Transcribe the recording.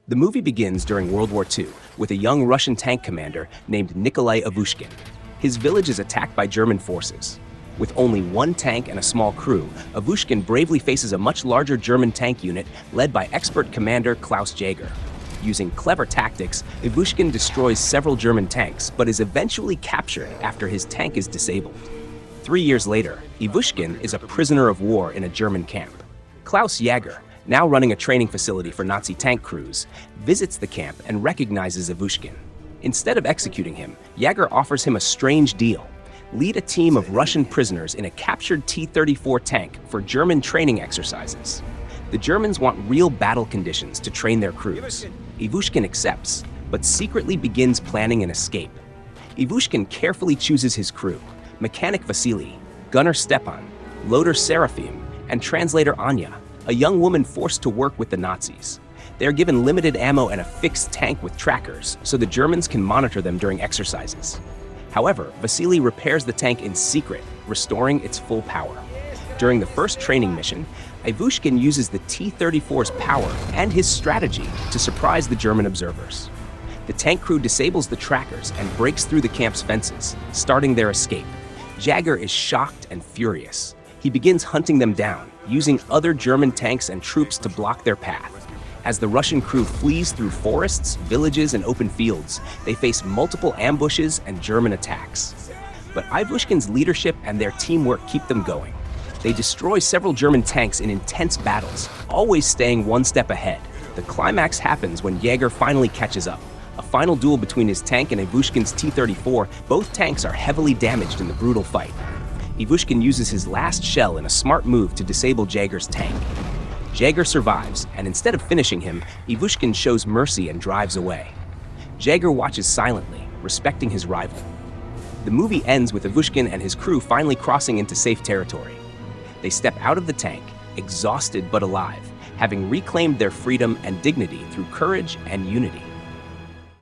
The movie begins during World War II with a young Russian tank commander named Nikolai Ivushkin. His village is attacked by German forces. With only one tank and a small crew, Ivushkin bravely faces a much larger German tank unit led by expert commander Klaus Jaeger. Using clever tactics, Ivushkin destroys several German tanks, but is eventually captured after his tank is disabled. 3 years later, Ivushkin is a prisoner of war in a German camp. Klaus Jaeger, now running a training facility for Nazi tank crews, visits the camp and recognizes Ivushkin. Instead of executing him, Jaeger offers him a strange deal: lead a team of Russian prisoners in a captured T-34 tank for German training exercises. The Germans want real battle conditions to train their crews. Ivushkin accepts, but secretly begins planning an escape. Ivushkin carefully chooses his crew: mechanic Vasily, gunner Stepan, loader Seraphim, and translator Anya, a young woman forced to work with the Nazis. They are given limited ammo and a fixed tank with trackers, so the Germans can monitor them during exercises. However, Vasily repairs the tank in secret, restoring its full power. During the first training mission, Ivushkin uses the T-34's power and his strategy to surprise the German observers. The tank crew disables the trackers and breaks through the camp's fences, starting their escape. Jaeger is shocked and furious. He begins hunting them down, using other German tanks and troops to block their path. As the Russian crew flees through forests, villages, and open fields, they face multiple ambushes and German attacks. But Ivushkin's leadership and their teamwork keep them going. They destroy several German tanks in intense battles, always staying one step ahead. The climax happens when Jaeger finally catches up. A final duel between his tank and Ivushkin's T-34, both tanks are heavily damaged in the brutal fight. Ivushkin uses his last shell in a smart move to disable Jaeger's tank. Jaeger survives, and instead of finishing him, Ivushkin shows mercy and drives away. Jaeger watches silently, respecting his rival. The movie ends with Ivushkin and his crew finally crossing into safe territory. They step out of the tank, exhausted but alive, having reclaimed their freedom and dignity through courage and unity.